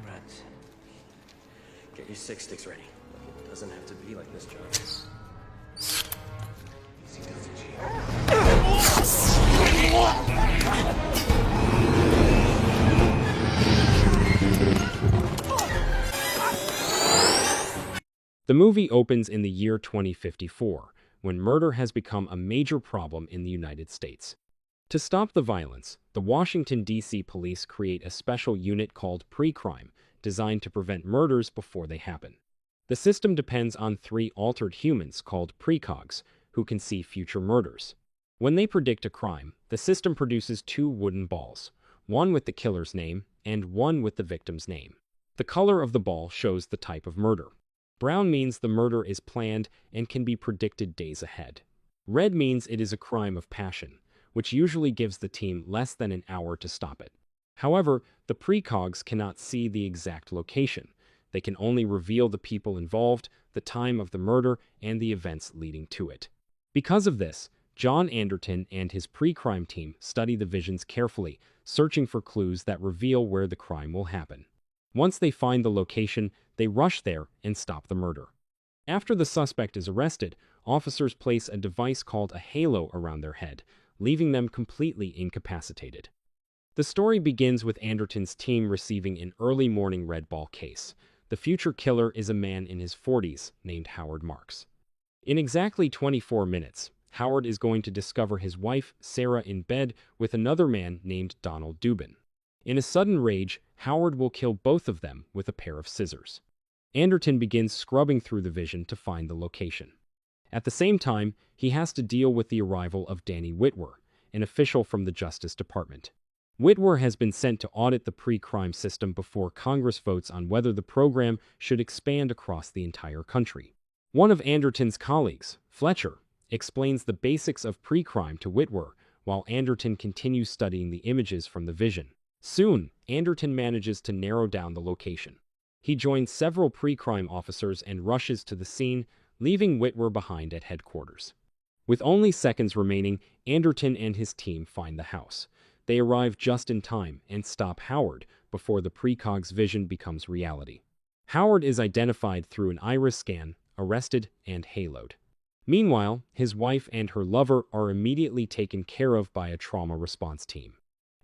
Right. Get your six sticks ready. It doesn't have to be like this, John. Easy does it, G. The movie opens in the year 2054, when murder has become a major problem in the United States. To stop the violence, the Washington, D.C. police create a special unit called Pre-Crime, designed to prevent murders before they happen. The system depends on three altered humans called precogs, who can see future murders. When they predict a crime, the system produces two wooden balls, one with the killer's name and one with the victim's name. The color of the ball shows the type of murder. Brown means the murder is planned and can be predicted days ahead. Red means it is a crime of passion, which usually gives the team less than an hour to stop it. However, the precogs cannot see the exact location. They can only reveal the people involved, the time of the murder, and the events leading to it. Because of this, John Anderton and his pre-crime team study the visions carefully, searching for clues that reveal where the crime will happen. Once they find the location, they rush there and stop the murder. After the suspect is arrested, officers place a device called a halo around their head, leaving them completely incapacitated. The story begins with Anderton's team receiving an early morning red ball case. The future killer is a man in his 40s named Howard Marks. In exactly 24 minutes, Howard is going to discover his wife, Sarah, in bed with another man named Donald Dubin. In a sudden rage, Howard will kill both of them with a pair of scissors. Anderton begins scrubbing through the vision to find the location. At the same time, he has to deal with the arrival of Danny Whitwer, an official from the Justice Department. Whitwer has been sent to audit the pre-crime system before Congress votes on whether the program should expand across the entire country. One of Anderton's colleagues, Fletcher, explains the basics of pre-crime to Whitwer, while Anderton continues studying the images from the vision. Soon, Anderton manages to narrow down the location. He joins several pre-crime officers and rushes to the scene, leaving Whitwer behind at headquarters. With only seconds remaining, Anderton and his team find the house. They arrive just in time and stop Howard before the precog's vision becomes reality. Howard is identified through an iris scan, arrested, and haloed. Meanwhile, his wife and her lover are immediately taken care of by a trauma response team.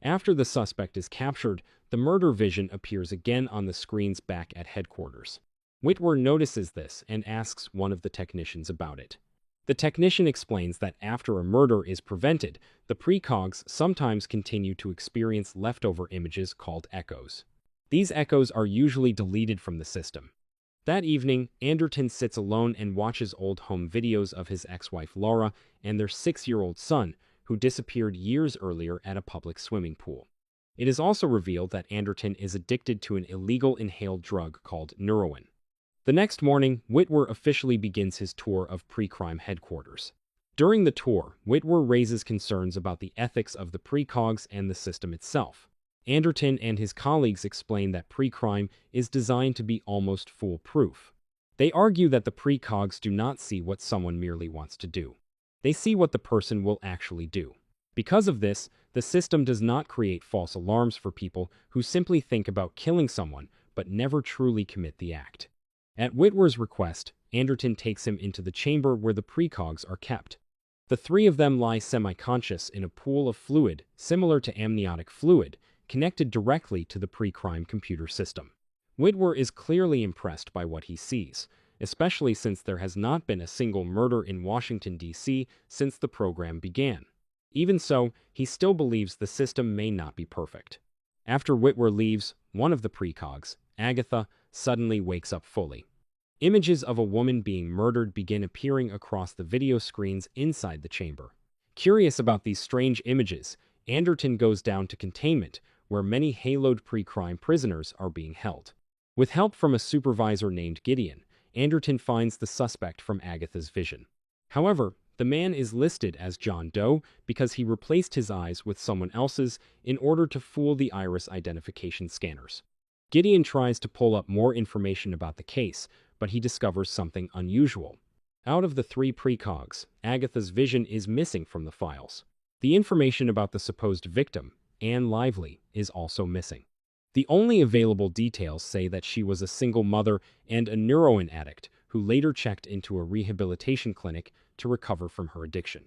After the suspect is captured, the murder vision appears again on the screens back at headquarters. Whitwer notices this and asks one of the technicians about it. The technician explains that after a murder is prevented, the precogs sometimes continue to experience leftover images called echoes. These echoes are usually deleted from the system. That evening, Anderton sits alone and watches old home videos of his ex-wife Laura and their 6-year-old son, who disappeared years earlier at a public swimming pool. It is also revealed that Anderton is addicted to an illegal inhaled drug called Neuroin. The next morning, Whitwer officially begins his tour of pre-crime headquarters. During the tour, Whitwer raises concerns about the ethics of the precogs and the system itself. Anderton and his colleagues explain that pre-crime is designed to be almost foolproof. They argue that the precogs do not see what someone merely wants to do. They see what the person will actually do. Because of this, the system does not create false alarms for people who simply think about killing someone but never truly commit the act. At Whitwer's request, Anderton takes him into the chamber where the precogs are kept. The three of them lie semi-conscious in a pool of fluid similar to amniotic fluid, connected directly to the pre-crime computer system. Whitwer is clearly impressed by what he sees, especially since there has not been a single murder in Washington, D.C. since the program began. Even so, he still believes the system may not be perfect. After Whitwer leaves, one of the precogs, Agatha, suddenly wakes up fully. Images of a woman being murdered begin appearing across the video screens inside the chamber. Curious about these strange images, Anderton goes down to containment, where many haloed pre-crime prisoners are being held. With help from a supervisor named Gideon, Anderton finds the suspect from Agatha's vision. However, the man is listed as John Doe because he replaced his eyes with someone else's in order to fool the iris identification scanners. Gideon tries to pull up more information about the case, but he discovers something unusual. Out of the three precogs, Agatha's vision is missing from the files. The information about the supposed victim, Anne Lively, is also missing. The only available details say that she was a single mother and a heroin addict who later checked into a rehabilitation clinic to recover from her addiction.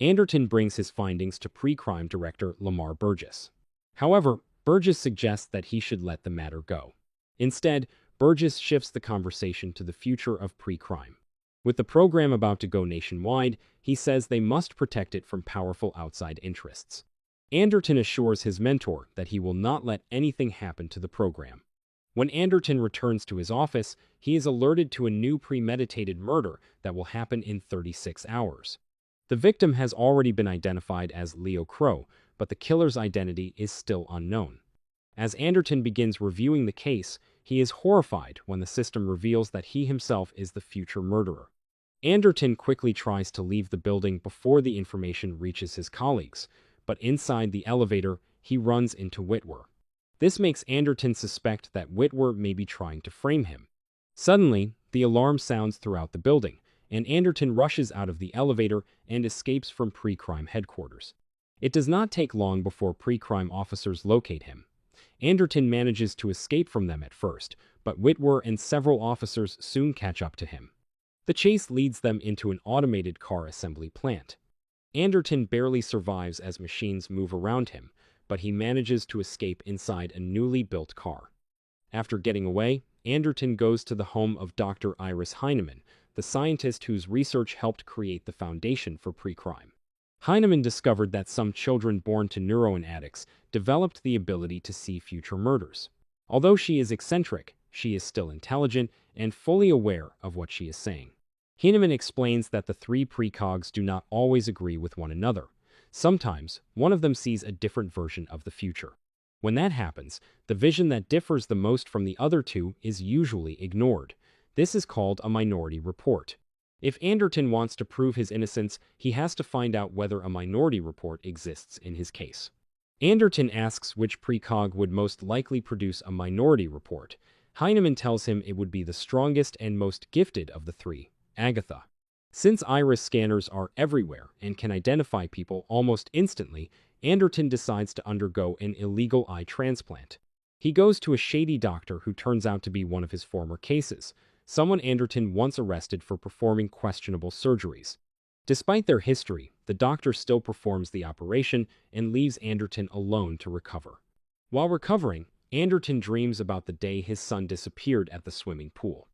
Anderton brings his findings to pre-crime director Lamar Burgess. However, Burgess suggests that he should let the matter go. Instead, Burgess shifts the conversation to the future of pre-crime. With the program about to go nationwide, he says they must protect it from powerful outside interests. Anderton assures his mentor that he will not let anything happen to the program. When Anderton returns to his office, he is alerted to a new premeditated murder that will happen in 36 hours. The victim has already been identified as Leo Crow, but the killer's identity is still unknown. As Anderton begins reviewing the case, he is horrified when the system reveals that he himself is the future murderer. Anderton quickly tries to leave the building before the information reaches his colleagues, but inside the elevator, he runs into Witwer. This makes Anderton suspect that Witwer may be trying to frame him. Suddenly, the alarm sounds throughout the building, and Anderton rushes out of the elevator and escapes from pre-crime headquarters. It does not take long before pre-crime officers locate him. Anderton manages to escape from them at first, but Witwer and several officers soon catch up to him. The chase leads them into an automated car assembly plant. Anderton barely survives as machines move around him, but he manages to escape inside a newly built car. After getting away, Anderton goes to the home of Dr. Iris Heinemann, the scientist whose research helped create the foundation for pre-crime. Heinemann discovered that some children born to heroin addicts developed the ability to see future murders. Although she is eccentric, she is still intelligent and fully aware of what she is saying. Heinemann explains that the three precogs do not always agree with one another. Sometimes, one of them sees a different version of the future. When that happens, the vision that differs the most from the other two is usually ignored. This is called a minority report. If Anderton wants to prove his innocence, he has to find out whether a minority report exists in his case. Anderton asks which precog would most likely produce a minority report. Heinemann tells him it would be the strongest and most gifted of the three, Agatha. Since iris scanners are everywhere and can identify people almost instantly, Anderton decides to undergo an illegal eye transplant. He goes to a shady doctor who turns out to be one of his former cases, someone Anderton once arrested for performing questionable surgeries. Despite their history, the doctor still performs the operation and leaves Anderton alone to recover. While recovering, Anderton dreams about the day his son disappeared at the swimming pool.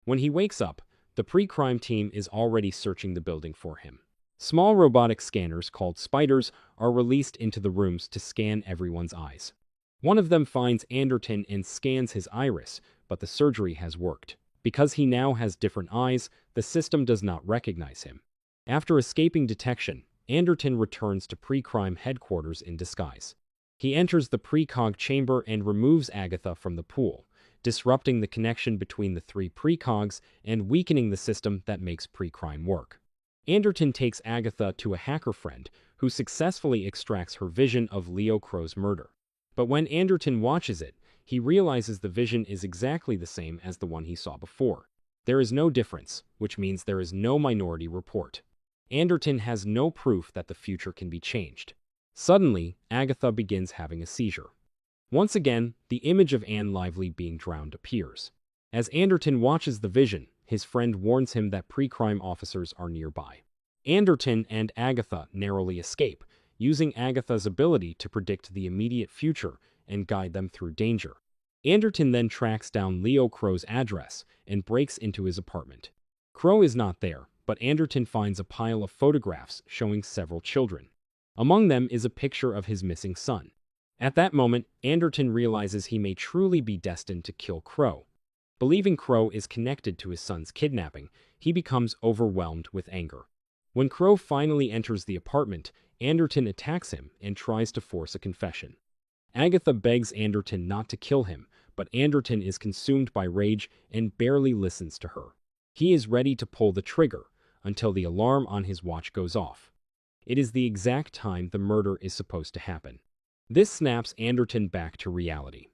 When he wakes up, the pre-crime team is already searching the building for him. Small robotic scanners called spiders are released into the rooms to scan everyone's eyes. One of them finds Anderton and scans his iris, but the surgery has worked. Because he now has different eyes, the system does not recognize him. After escaping detection, Anderton returns to pre-crime headquarters in disguise. He enters the precog chamber and removes Agatha from the pool, disrupting the connection between the three precogs and weakening the system that makes pre-crime work. Anderton takes Agatha to a hacker friend who successfully extracts her vision of Leo Crow's murder. But when Anderton watches it, he realizes the vision is exactly the same as the one he saw before. There is no difference, which means there is no minority report. Anderton has no proof that the future can be changed. Suddenly, Agatha begins having a seizure. Once again, the image of Anne Lively being drowned appears. As Anderton watches the vision, his friend warns him that pre-crime officers are nearby. Anderton and Agatha narrowly escape, using Agatha's ability to predict the immediate future and guide them through danger. Anderton then tracks down Leo Crow's address and breaks into his apartment. Crow is not there, but Anderton finds a pile of photographs showing several children. Among them is a picture of his missing son. At that moment, Anderton realizes he may truly be destined to kill Crow. Believing Crow is connected to his son's kidnapping, he becomes overwhelmed with anger. When Crow finally enters the apartment, Anderton attacks him and tries to force a confession. Agatha begs Anderton not to kill him, but Anderton is consumed by rage and barely listens to her. He is ready to pull the trigger until the alarm on his watch goes off. It is the exact time the murder is supposed to happen. This snaps Anderton back to reality.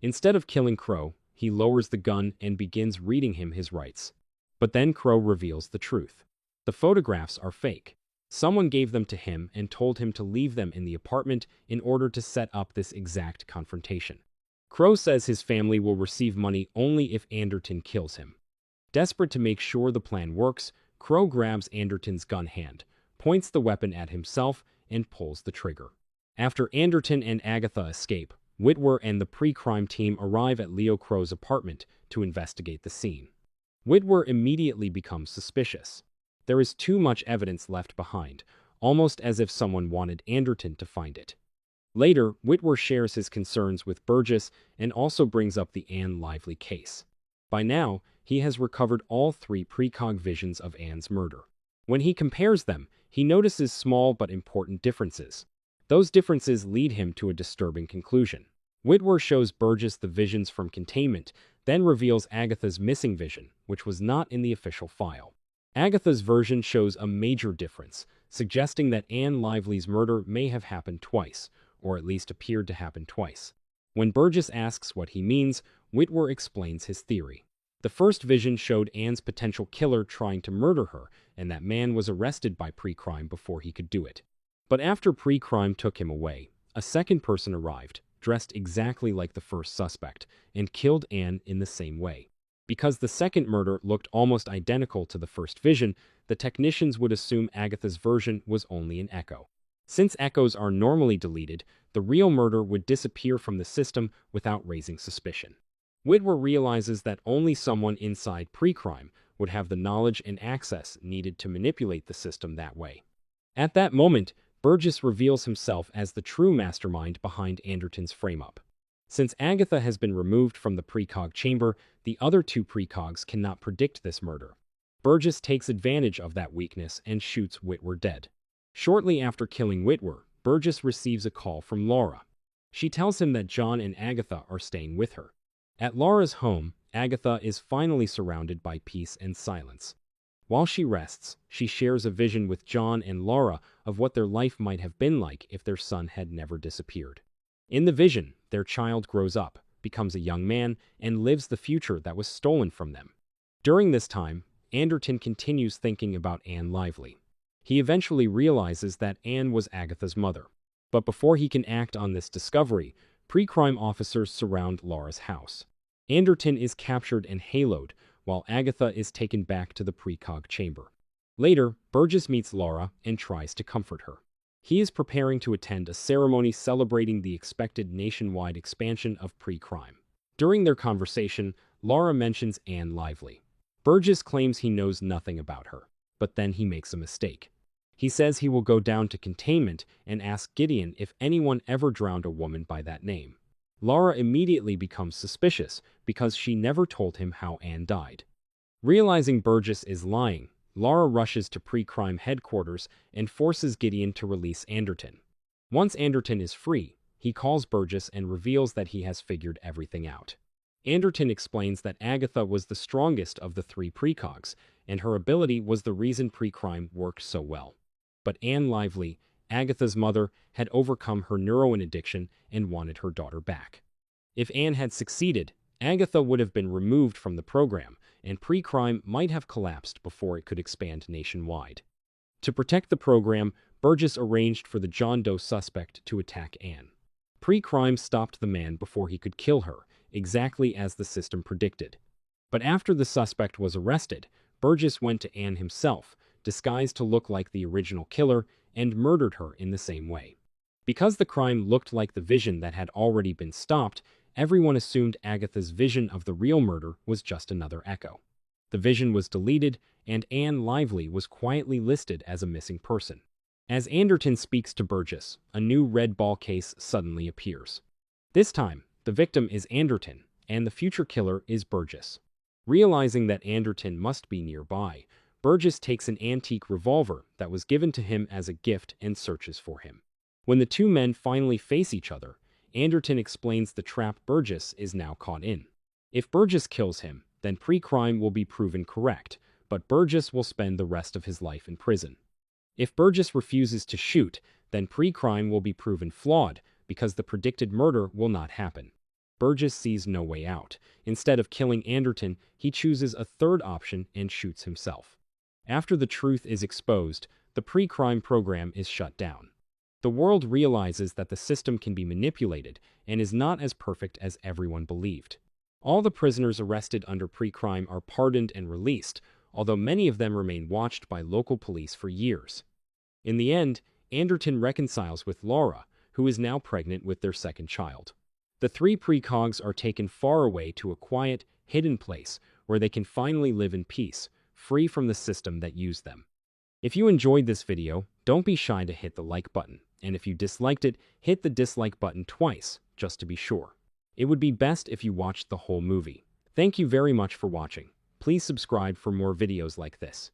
Instead of killing Crow, he lowers the gun and begins reading him his rights. But then Crow reveals the truth. The photographs are fake. Someone gave them to him and told him to leave them in the apartment in order to set up this exact confrontation. Crow says his family will receive money only if Anderton kills him. Desperate to make sure the plan works, Crow grabs Anderton's gun hand, points the weapon at himself, and pulls the trigger. After Anderton and Agatha escape, Witwer and the pre-crime team arrive at Leo Crow's apartment to investigate the scene. Witwer immediately becomes suspicious. There is too much evidence left behind, almost as if someone wanted Anderton to find it. Later, Witwer shares his concerns with Burgess and also brings up the Anne Lively case. By now, he has recovered all 3 precog visions of Anne's murder. When he compares them, he notices small but important differences. Those differences lead him to a disturbing conclusion. Witwer shows Burgess the visions from containment, then reveals Agatha's missing vision, which was not in the official file. Agatha's version shows a major difference, suggesting that Anne Lively's murder may have happened twice, or at least appeared to happen twice. When Burgess asks what he means, Witwer explains his theory. The first vision showed Anne's potential killer trying to murder her, and that man was arrested by pre-crime before he could do it. But after pre-crime took him away, a second person arrived, dressed exactly like the first suspect, and killed Anne in the same way. Because the second murder looked almost identical to the first vision, the technicians would assume Agatha's version was only an echo. Since echoes are normally deleted, the real murder would disappear from the system without raising suspicion. Witwer realizes that only someone inside pre-crime would have the knowledge and access needed to manipulate the system that way. At that moment, Burgess reveals himself as the true mastermind behind Anderton's frame-up. Since Agatha has been removed from the precog chamber, the other 2 precogs cannot predict this murder. Burgess takes advantage of that weakness and shoots Witwer dead. Shortly after killing Witwer, Burgess receives a call from Laura. She tells him that John and Agatha are staying with her. At Laura's home, Agatha is finally surrounded by peace and silence. While she rests, she shares a vision with John and Laura of what their life might have been like if their son had never disappeared. In the vision, their child grows up, becomes a young man, and lives the future that was stolen from them. During this time, Anderton continues thinking about Anne Lively. He eventually realizes that Anne was Agatha's mother. But before he can act on this discovery, pre-crime officers surround Laura's house. Anderton is captured and haloed, while Agatha is taken back to the precog chamber. Later, Burgess meets Laura and tries to comfort her. He is preparing to attend a ceremony celebrating the expected nationwide expansion of pre-crime. During their conversation, Laura mentions Anne Lively. Burgess claims he knows nothing about her, but then he makes a mistake. He says he will go down to containment and ask Gideon if anyone ever drowned a woman by that name. Laura immediately becomes suspicious because she never told him how Anne died. Realizing Burgess is lying, Laura rushes to pre-crime headquarters and forces Gideon to release Anderton. Once Anderton is free, he calls Burgess and reveals that he has figured everything out. Anderton explains that Agatha was the strongest of the 3 precogs, and her ability was the reason pre-crime worked so well. But Anne Lively, Agatha's mother, had overcome her heroin addiction and wanted her daughter back. If Anne had succeeded, Agatha would have been removed from the program, and pre-crime might have collapsed before it could expand nationwide. To protect the program, Burgess arranged for the John Doe suspect to attack Anne. Pre-crime stopped the man before he could kill her, exactly as the system predicted. But after the suspect was arrested, Burgess went to Anne himself, disguised to look like the original killer, and murdered her in the same way. Because the crime looked like the vision that had already been stopped, everyone assumed Agatha's vision of the real murder was just another echo. The vision was deleted, and Anne Lively was quietly listed as a missing person. As Anderton speaks to Burgess, a new red ball case suddenly appears. This time, the victim is Anderton, and the future killer is Burgess. Realizing that Anderton must be nearby, Burgess takes an antique revolver that was given to him as a gift and searches for him. When the 2 men finally face each other, Anderton explains the trap Burgess is now caught in. If Burgess kills him, then pre-crime will be proven correct, but Burgess will spend the rest of his life in prison. If Burgess refuses to shoot, then pre-crime will be proven flawed because the predicted murder will not happen. Burgess sees no way out. Instead of killing Anderton, he chooses a third option and shoots himself. After the truth is exposed, the pre-crime program is shut down. The world realizes that the system can be manipulated and is not as perfect as everyone believed. All the prisoners arrested under pre-crime are pardoned and released, although many of them remain watched by local police for years. In the end, Anderton reconciles with Laura, who is now pregnant with their second child. The three precogs are taken far away to a quiet, hidden place where they can finally live in peace, free from the system that used them. If you enjoyed this video, don't be shy to hit the like button, and if you disliked it, hit the dislike button twice, just to be sure. It would be best if you watched the whole movie. Thank you very much for watching. Please subscribe for more videos like this.